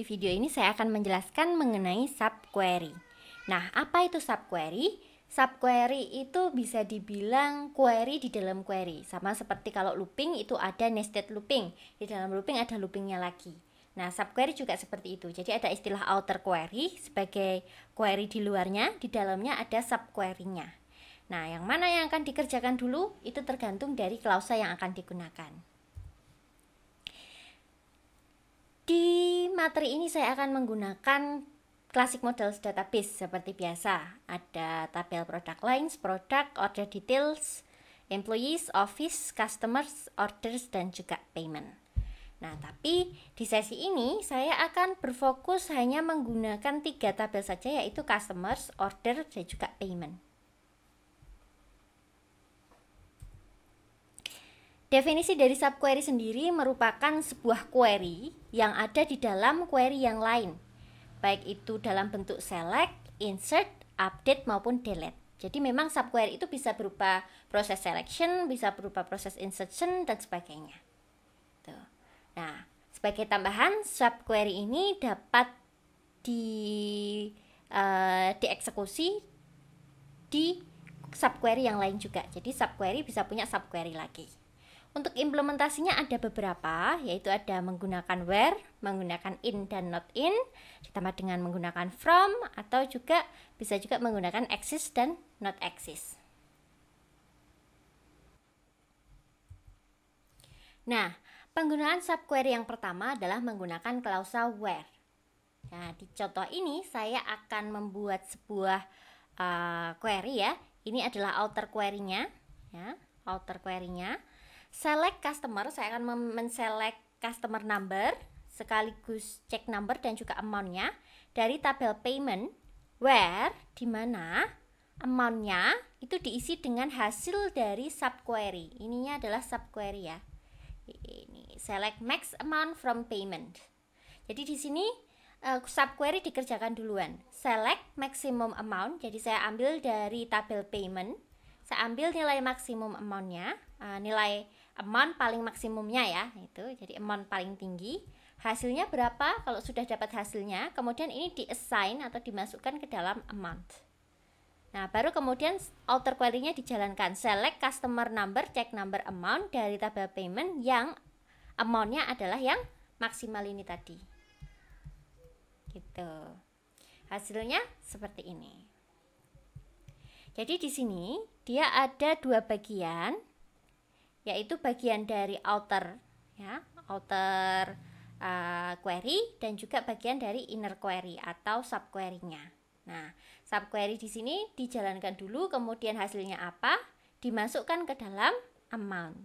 di video ini saya akan menjelaskan mengenai subquery. Nah, apa itu subquery? Subquery itu bisa dibilang query di dalam query. Sama seperti kalau looping itu ada nested looping. Di dalam looping ada loopingnya lagi. Nah, subquery juga seperti itu. Jadi ada istilah outer query sebagai query di luarnya, di dalamnya ada subquery-nya. Nah, yang mana yang akan dikerjakan dulu itu tergantung dari klausa yang akan digunakan. Di materi ini saya akan menggunakan Classic Models Database seperti biasa. Ada tabel product lines, product, order details, employees, office, customers, orders, dan juga payment. Nah, tapi di sesi ini saya akan berfokus hanya menggunakan 3 tabel saja, yaitu customers, order, dan juga payment. Definisi dari subquery sendiri merupakan sebuah query yang ada di dalam query yang lain, baik itu dalam bentuk select, insert, update maupun delete. Jadi memang subquery itu bisa berupa proses selection, bisa berupa proses insertion dan sebagainya. Tuh. Nah, sebagai tambahan, subquery ini dapat dieksekusi di subquery yang lain juga. Jadi subquery bisa punya subquery lagi. Untuk implementasinya ada beberapa, yaitu ada menggunakan where, menggunakan in dan not in, ditambah dengan menggunakan from, atau juga bisa juga menggunakan exist dan not exist. Nah, penggunaan subquery yang pertama adalah menggunakan klausa where. Nah, di contoh ini saya akan membuat sebuah query ya. Ini adalah outer query-nya, ya, outer query-nya. Select customer, saya akan men-select customer number sekaligus check number dan juga amount-nya dari tabel payment where dimana amount-nya itu diisi dengan hasil dari subquery. Ininya adalah subquery ya. Ini select max amount from payment. Jadi di sini subquery dikerjakan duluan. Select maximum amount. Jadi saya ambil dari tabel payment. Saya ambil nilai maksimum amount-nya, nilai amount paling maksimumnya ya, itu jadi amount paling tinggi. Hasilnya berapa? Kalau sudah dapat hasilnya, kemudian ini di-assign atau dimasukkan ke dalam amount. Nah, baru kemudian outer query-nya dijalankan. Select customer number, check number, amount dari tabel payment yang amount-nya adalah yang maksimal ini tadi. Gitu. Hasilnya seperti ini. Jadi di sini dia ada 2 bagian, yaitu bagian dari outer ya, outer query dan juga bagian dari inner query atau subquery-nya. Nah, subquery di sini dijalankan dulu, kemudian hasilnya apa? Dimasukkan ke dalam amount.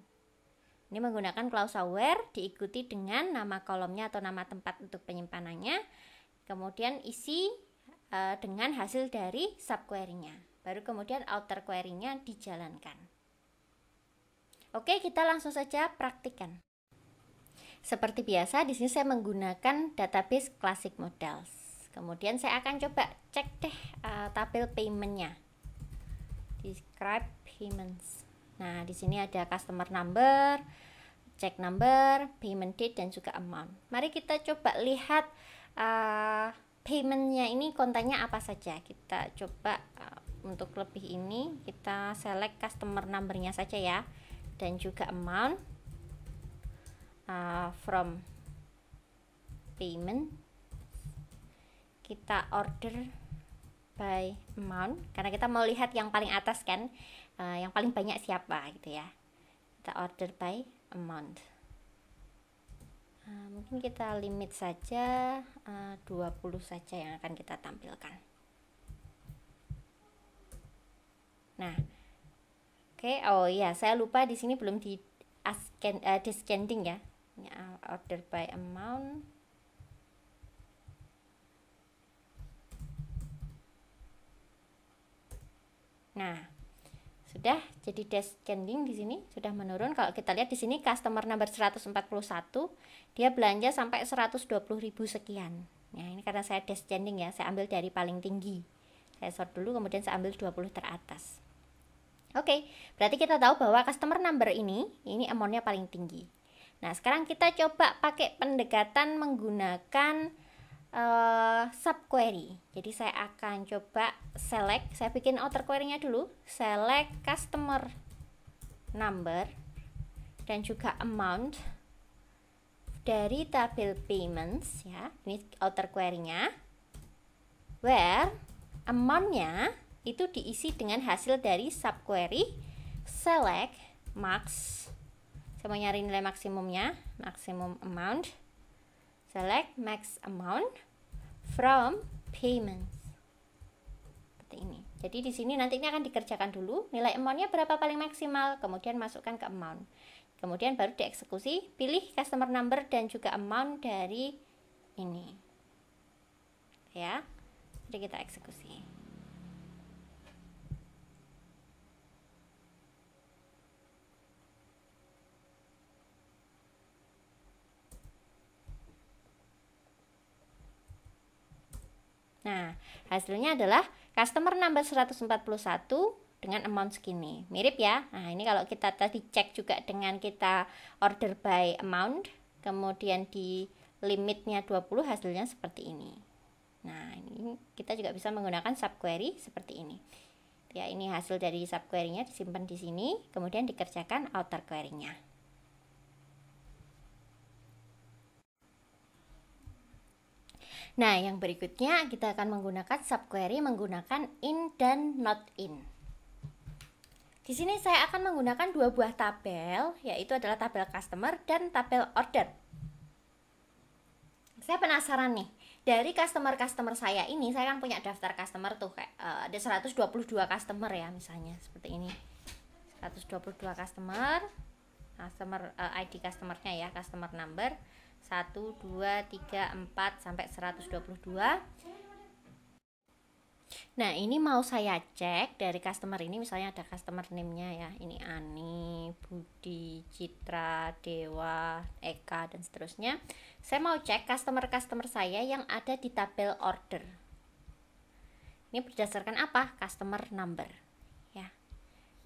Ini menggunakan klausa where diikuti dengan nama kolomnya atau nama tempat untuk penyimpanannya, kemudian isi dengan hasil dari subquery-nya. Baru kemudian outer query-nya dijalankan. Oke, kita langsung saja praktikkan. Seperti biasa, di sini saya menggunakan database Classic Models. Kemudian saya akan coba cek deh tabel payment-nya. Describe payments. Nah, di sini ada customer number, check number, payment date dan juga amount. Mari kita coba lihat payment-nya ini kontennya apa saja. Kita coba untuk lebih ini kita select customer number-nya saja ya, dan juga amount from payment. Kita order by amount karena kita mau lihat yang paling atas kan, yang paling banyak siapa gitu ya. Kita order by amount. Mungkin kita limit saja 20 saja yang akan kita tampilkan. Nah, oke, oh iya, saya lupa di sini belum di descending ya. Ini order by amount. Nah, sudah jadi descending di sini sudah menurun. Kalau kita lihat di sini customer number 141, dia belanja sampai 120.000 sekian. Nah, ini karena saya descending ya, saya ambil dari paling tinggi. Saya sort dulu, kemudian saya ambil 20 teratas. Oke, berarti kita tahu bahwa customer number ini amount-nya paling tinggi. Nah, sekarang kita coba pakai pendekatan menggunakan subquery. Jadi saya akan coba select, saya bikin outer query-nya dulu, select customer number dan juga amount dari tabel payments ya. Ini outer query-nya, where amount-nya itu diisi dengan hasil dari subquery select max. Saya mau nyari nilai maksimumnya, maximum amount, select max amount from payments. Seperti ini. Jadi di sini nanti ini akan dikerjakan dulu, nilai amount-nya berapa paling maksimal, kemudian masukkan ke amount. Kemudian baru dieksekusi, pilih customer number dan juga amount dari ini. Ya. Jadi kita eksekusi. Nah, hasilnya adalah customer number 141 dengan amount segini. Mirip ya? Nah, ini kalau kita tadi cek juga dengan kita order by amount, kemudian di limitnya 20, hasilnya seperti ini. Nah, ini kita juga bisa menggunakan subquery seperti ini. Ya, ini hasil dari subquery-nya disimpan di sini, kemudian dikerjakan outer query-nya. Nah, yang berikutnya kita akan menggunakan subquery menggunakan in dan not in. Di sini saya akan menggunakan dua buah tabel, yaitu adalah tabel customer dan tabel order. Saya penasaran nih, dari customer saya ini, saya kan punya daftar customer tuh kayak ada 122 customer ya, misalnya seperti ini. 122 customer ID customernya ya, customer number 1, 2, 3, 4 sampai 122. Nah, ini mau saya cek dari customer ini, misalnya ada customer name-nya ya. Ini Ani, Budi, Citra, Dewa, Eka dan seterusnya. Saya mau cek customer saya yang ada di tabel order. Ini berdasarkan apa? Customer number.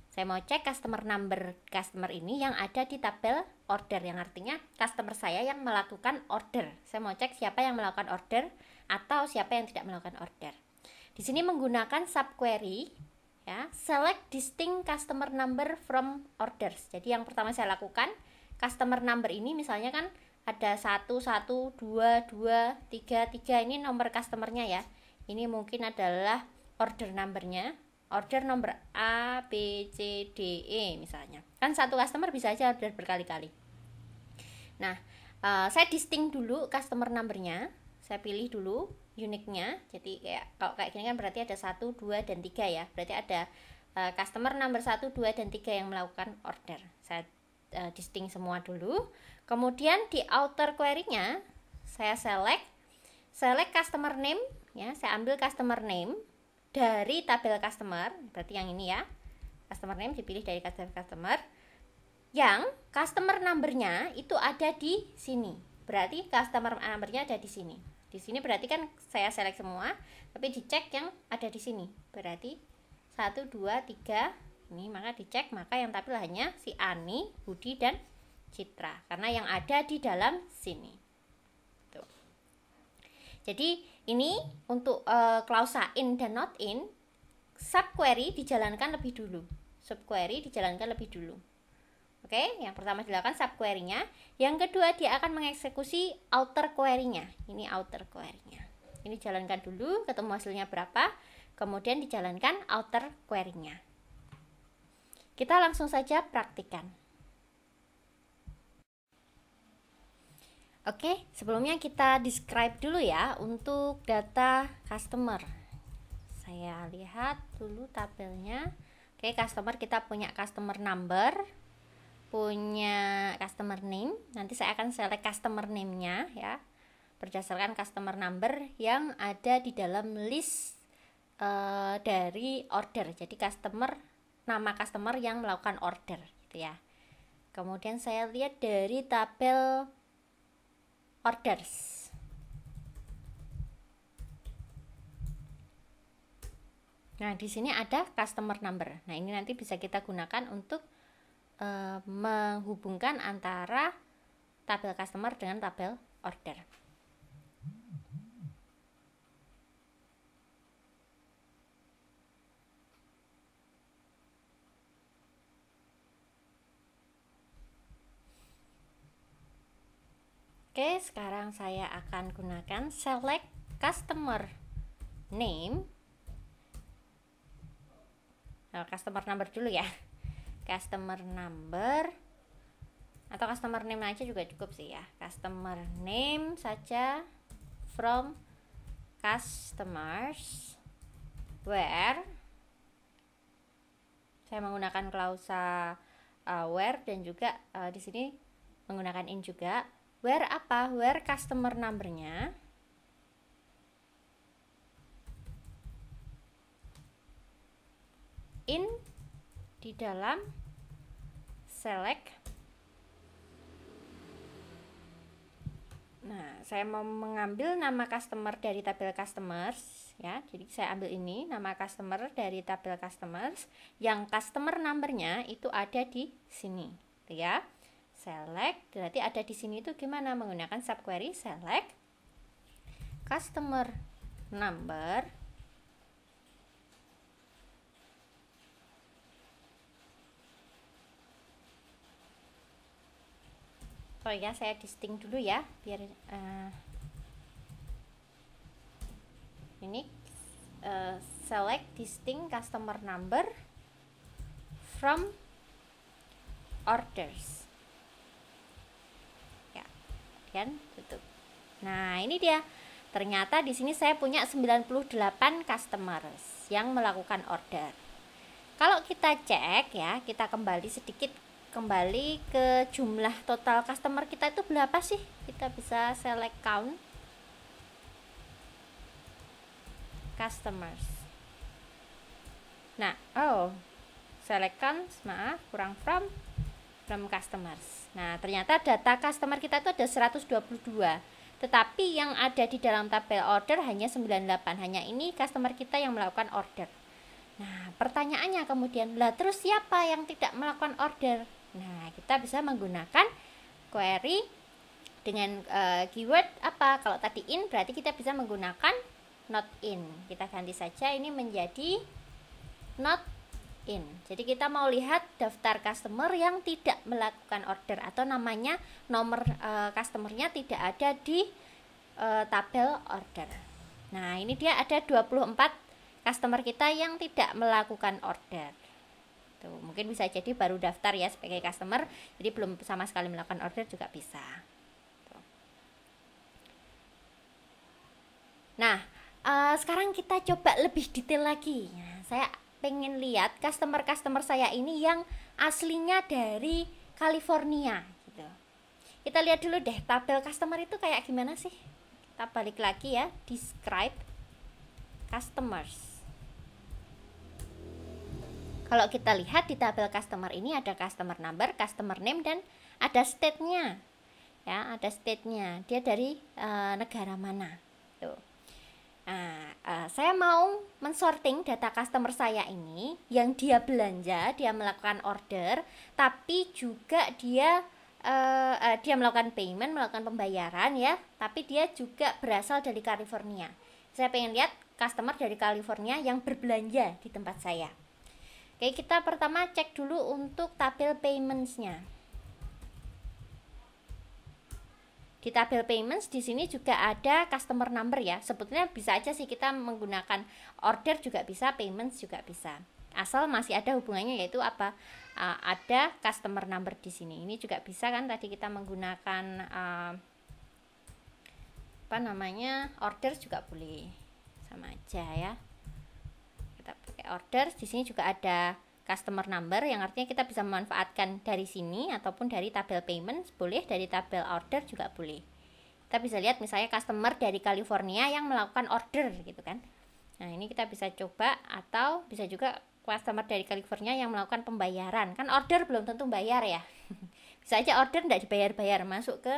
Saya mau cek customer number customer ini yang ada di tabel order, yang artinya customer saya yang melakukan order. Saya mau cek siapa yang melakukan order atau siapa yang tidak melakukan order. Di sini menggunakan subquery ya, select distinct customer number from orders. Jadi yang pertama saya lakukan, customer number ini misalnya kan ada 1, 1, 2, 2, 3, 3, ini nomor customernya ya. Ini mungkin adalah order numbernya. Order nomor A, B, C, D, E misalnya. Kan satu customer bisa aja order berkali-kali. Nah, saya distinct dulu customer numbernya. Saya pilih dulu unique-nya. Jadi kalau kayak gini kan berarti ada 1, 2, dan 3 ya. Berarti ada customer number 1, 2, dan 3 yang melakukan order. Saya distinct semua dulu. Kemudian di outer query-nya saya select customer name ya. Saya ambil customer name dari tabel customer, berarti yang ini ya, customer name dipilih dari tabel customer, yang customer numbernya itu ada di sini, berarti customer numbernya ada di sini. Di sini berarti kan saya select semua, tapi dicek yang ada di sini, berarti 1, 2, 3, ini maka dicek, maka yang tampil hanya si Ani, Budi, dan Citra, karena yang ada di dalam sini. Tuh. Jadi ini untuk klausa in dan not in, subquery dijalankan lebih dulu. Oke, yang pertama dilakukan subquery-nya, yang kedua dia akan mengeksekusi outer query-nya. Ini outer query-nya. Ini jalankan dulu, ketemu hasilnya berapa, kemudian dijalankan outer query-nya. Kita langsung saja praktikan. Oke, sebelumnya kita describe dulu ya untuk data customer. Saya lihat dulu tabelnya. Oke, customer kita punya customer number, punya customer name. Nanti saya akan select customer name-nya ya, berdasarkan customer number yang ada di dalam list dari order. Jadi nama customer yang melakukan order gitu ya. Kemudian saya lihat dari tabel orders. Nah, di sini ada customer number. Nah, ini nanti bisa kita gunakan untuk menghubungkan antara tabel customer dengan tabel order. Oke, sekarang saya akan gunakan select customer name. Customer number dulu ya. Customer number atau customer name aja juga cukup sih ya. Customer name saja from customers where, saya menggunakan klausa where dan juga di sini menggunakan in juga. Where apa? Where customer numbernya in di dalam select. Nah, saya mau mengambil nama customer dari tabel customers ya. Jadi saya ambil ini nama customer dari tabel customers yang customer numbernya itu ada di sini, gitu ya. Select berarti ada di sini itu gimana? Menggunakan subquery select customer number oh ya, saya distinct dulu ya biar ini select distinct customer number from orders ya, kan tutup. Nah, ini dia. Ternyata di sini saya punya 98 customers yang melakukan order. Kalau kita cek ya, kita kembali sedikit ke jumlah total customer kita itu berapa sih? Kita bisa select count customers. Nah, select count, maaf, kurang from customers. Nah, ternyata data customer kita itu ada 122. Tetapi yang ada di dalam tabel order hanya 98. Hanya ini customer kita yang melakukan order. Nah, pertanyaannya kemudian, lah terus siapa yang tidak melakukan order? Nah, kita bisa menggunakan query dengan keyword apa? Kalau tadi in berarti kita bisa menggunakan not in. Kita ganti saja ini menjadi not in. Jadi kita mau lihat daftar customer yang tidak melakukan order atau namanya nomor customernya tidak ada di tabel order. Nah, ini dia ada 24 customer kita yang tidak melakukan order. Tuh, mungkin bisa jadi baru daftar ya sebagai customer, jadi belum sama sekali melakukan order juga bisa. Tuh. Nah, sekarang kita coba lebih detail lagi. Nah, saya pengen lihat customer saya ini yang aslinya dari California gitu. Kita lihat dulu deh tabel customer itu kayak gimana sih. Kita balik lagi ya, describe customers. Kalau kita lihat di tabel customer ini ada customer number, customer name, dan ada state-nya ya, ada state-nya dia dari negara mana tuh. Nah, saya mau mensorting data customer saya ini yang dia belanja, dia melakukan order, tapi juga dia melakukan payment, melakukan pembayaran ya, tapi dia juga berasal dari California. Saya pengen lihat customer dari California yang berbelanja di tempat saya. Oke, kita pertama cek dulu untuk tabel payments-nya. Di tabel payments di sini juga ada customer number ya. Sebetulnya bisa aja sih kita menggunakan order juga bisa, payments juga bisa. Asal masih ada hubungannya yaitu apa? Ada customer number di sini. Ini juga bisa kan tadi kita menggunakan order juga boleh. Sama aja ya. Kita pakai order, di sini juga ada customer number yang artinya kita bisa memanfaatkan dari sini ataupun dari tabel payments boleh, dari tabel order juga boleh. Kita bisa lihat misalnya customer dari California yang melakukan order gitu kan. Nah, ini kita bisa coba, atau bisa juga customer dari California yang melakukan pembayaran. Kan order belum tentu bayar ya. Bisa aja order tidak dibayar-bayar, masuk ke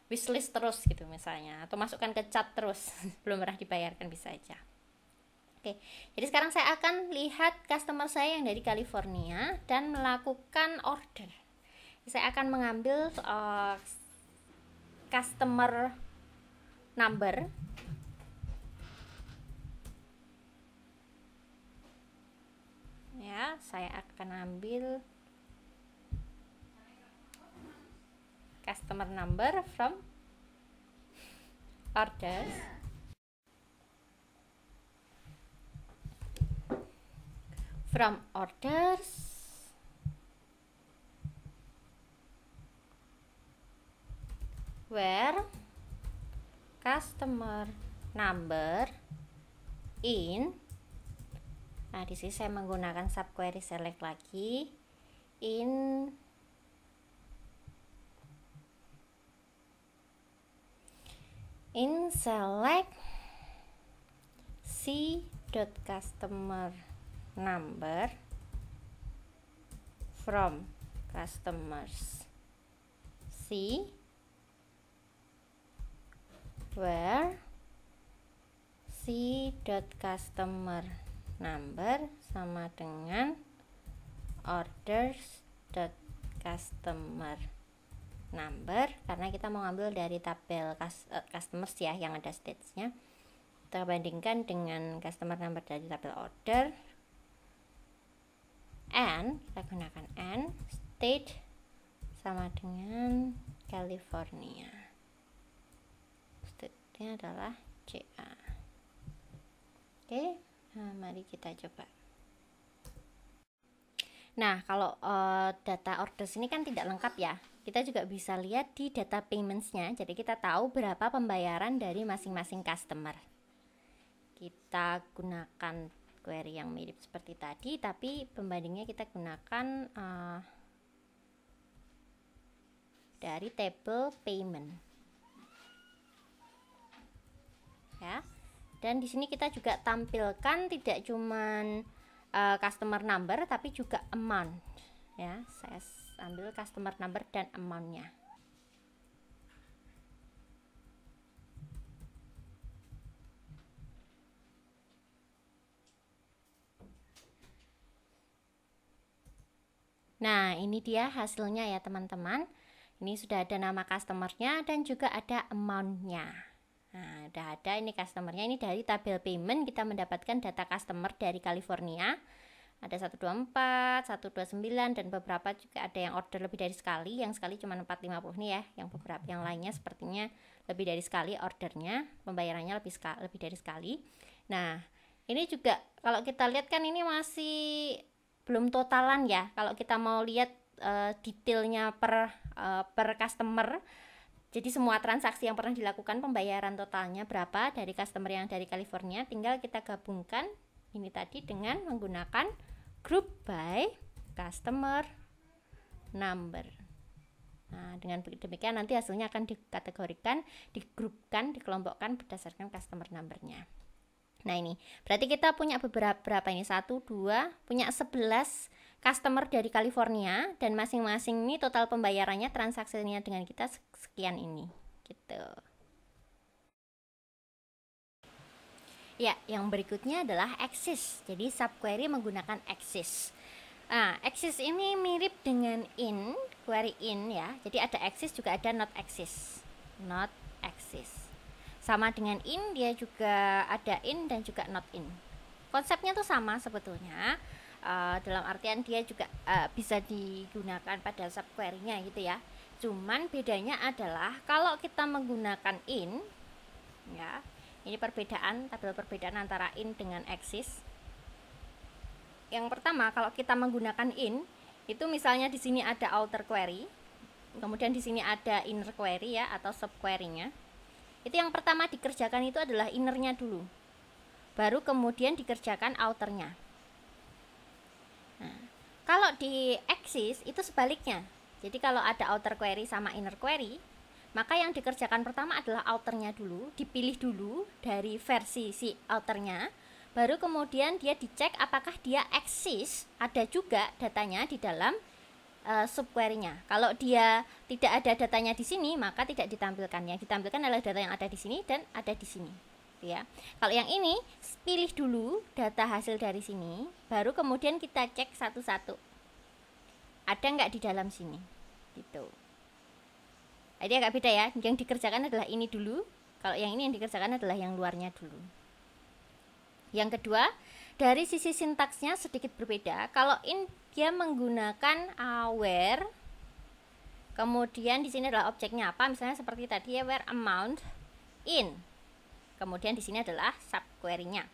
wishlist terus gitu misalnya, atau masukkan ke chat terus belum pernah dibayarkan, bisa aja. Oke, jadi sekarang saya akan lihat customer saya yang dari California dan melakukan order. Saya akan mengambil customer number. Ya, saya akan ambil customer customer number from orders where customer number in. Nah, di sini saya menggunakan subquery select lagi, in select c.customer number from customers C, where c.customer number sama dengan orders.customer number, karena kita mau ngambil dari tabel customers ya yang ada statesnya, kita bandingkan dengan customer number dari tabel order, and kita gunakan and state sama dengan California, state-nya adalah CA. Oke, nah mari kita coba. Nah, kalau data orders ini kan tidak lengkap ya, kita juga bisa lihat di data payments-nya. Jadi kita tahu berapa pembayaran dari masing-masing customer. Kita gunakan query yang mirip seperti tadi, tapi pembandingnya kita gunakan dari table payment. Ya. Dan di sini kita juga tampilkan tidak cuman customer number tapi juga amount. Ya, saya ambil customer number dan amount-nya. Nah, ini dia hasilnya ya teman-teman. Ini sudah ada nama customernya dan juga ada amount-nya. Nah, udah ada ini customernya. Ini dari tabel payment kita mendapatkan data customer dari California. Ada 124, 129 dan beberapa juga ada yang order lebih dari sekali. Yang sekali cuma 450 nih ya. Yang beberapa yang lainnya sepertinya lebih dari sekali ordernya, pembayarannya lebih dari sekali. Nah, ini juga kalau kita lihat kan ini masih belum totalan ya. Kalau kita mau lihat detailnya per customer, jadi semua transaksi yang pernah dilakukan, pembayaran totalnya berapa dari customer yang dari California, tinggal kita gabungkan ini tadi dengan menggunakan group by customer number. Nah, dengan demikian nanti hasilnya akan dikategorikan, digrupkan, dikelompokkan berdasarkan customer numbernya. Nah, ini berarti kita punya berapa ini? 1, 2, punya 11 customer dari California, dan masing-masing ini total pembayarannya, transaksinya dengan kita sekian ini gitu. Ya, yang berikutnya adalah axis. Jadi subquery menggunakan axis. Nah, axis ini mirip dengan in, query in ya. Jadi ada axis juga ada not axis. Not axis. Sama dengan in, dia juga ada in dan juga not in. Konsepnya tuh sama sebetulnya. Dalam artian dia juga bisa digunakan pada subquery-nya gitu ya. Cuman bedanya adalah kalau kita menggunakan in ya, ini tabel perbedaan antara in dengan axis. Yang pertama, kalau kita menggunakan in, itu misalnya di sini ada outer query, kemudian di sini ada inner query ya atau subquery-nya. Itu yang pertama dikerjakan itu adalah innernya dulu. Baru kemudian dikerjakan outernya. Nah, kalau di axis itu sebaliknya. Jadi kalau ada outer query sama inner query, maka yang dikerjakan pertama adalah outernya dulu, dipilih dulu dari versi si outernya, baru kemudian dia dicek apakah dia eksis, ada juga datanya di dalam subquery-nya. Kalau dia tidak ada datanya di sini, maka tidak ditampilkan. Yang ditampilkan adalah data yang ada di sini dan ada di sini. Ya. Kalau yang ini, pilih dulu data hasil dari sini, baru kemudian kita cek satu-satu. Ada nggak di dalam sini? Gitu. Jadi agak beda ya. Yang dikerjakan adalah ini dulu. Kalau yang ini yang dikerjakan adalah yang luarnya dulu. Yang kedua, dari sisi sintaksnya sedikit berbeda. Kalau in dia menggunakan where, Kemudian di sini adalah objeknya apa? Misalnya seperti tadi ya, where amount in. Kemudian di sini adalah subquery-nya.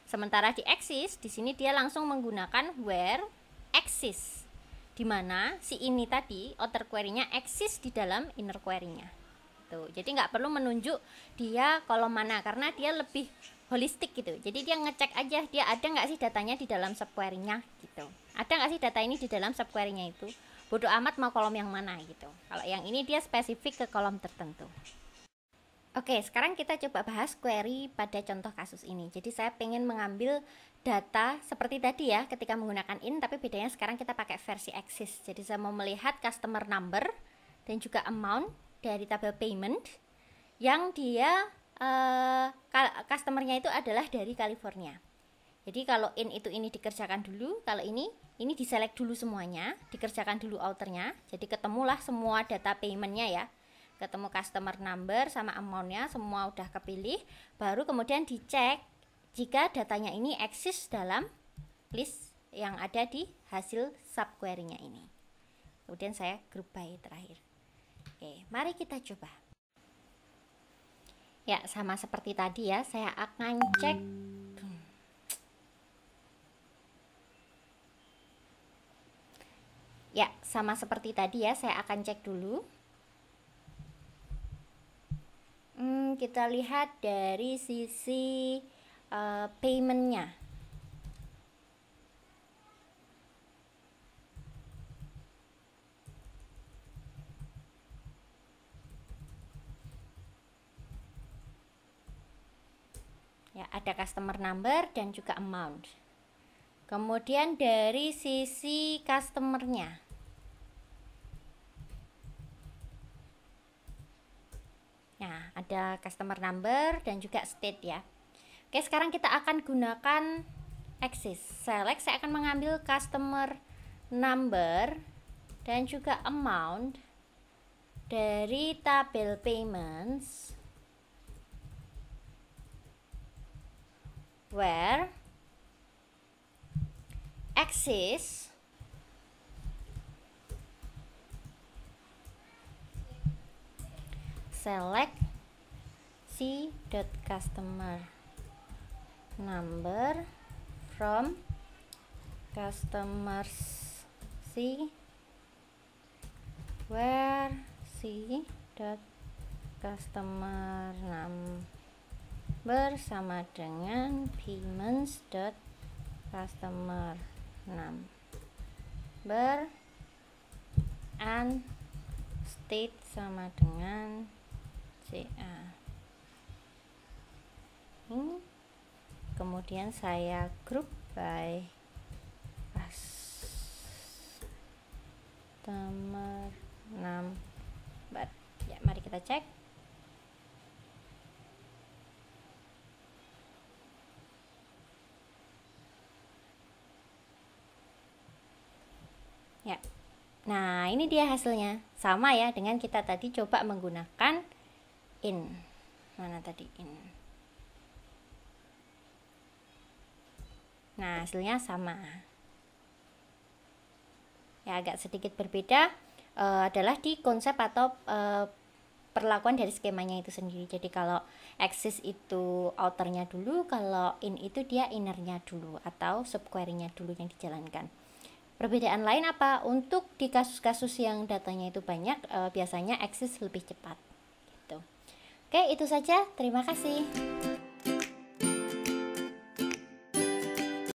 Sementara di axis, di sini dia langsung menggunakan where axis, di mana si ini tadi outer query-nya axis di dalam inner query-nya. Tuh, jadi nggak perlu menunjuk dia kolom mana karena dia lebih holistik gitu. Jadi dia ngecek aja dia ada nggak sih datanya di dalam subquery-nya gitu. Ada nggak sih data ini di dalam subquery-nya itu? Bodoh amat mau kolom yang mana gitu. Kalau yang ini dia spesifik ke kolom tertentu. Oke, sekarang kita coba bahas query pada contoh kasus ini. Jadi saya pengen mengambil data seperti tadi ya ketika menggunakan in, tapi bedanya sekarang kita pakai versi axis. Jadi saya mau melihat customer number dan juga amount dari tabel payment yang dia customernya itu adalah dari California. Jadi kalau in itu ini dikerjakan dulu, kalau ini diselect dulu semuanya, dikerjakan dulu outernya. Jadi ketemulah semua data paymentnya ya. Ketemu customer number sama amountnya semua udah kepilih, baru kemudian dicek jika datanya ini eksis dalam list yang ada di hasil subquery-nya ini. Kemudian saya group by terakhir. Oke, mari kita coba. Ya, sama seperti tadi ya, saya akan cek. Ya, sama seperti tadi ya, saya akan cek dulu. Kita lihat dari sisi paymentnya. Ya, ada customer number dan juga amount. Kemudian dari sisi customernya. Nah, ada customer number dan juga state ya. Oke, sekarang kita akan gunakan axis. Select, saya akan mengambil customer number dan juga amount dari tabel payments where axis select c.customer number from customers c where c.customer number sama dengan payments.customer number and state sama dengan CA. Kemudian saya group by customer number. Ya, mari kita cek. Ya. Nah, ini dia hasilnya. Sama ya dengan kita tadi coba menggunakan in. Mana tadi in? Nah, hasilnya sama. Ya, agak sedikit berbeda adalah di konsep atau perlakuan dari skemanya itu sendiri. Jadi kalau axis itu outernya dulu, kalau in itu dia innernya dulu atau subquery-nya dulu yang dijalankan. Perbedaan lain apa? Untuk di kasus-kasus yang datanya itu banyak, biasanya axis lebih cepat. Gitu. Oke, itu saja. Terima kasih.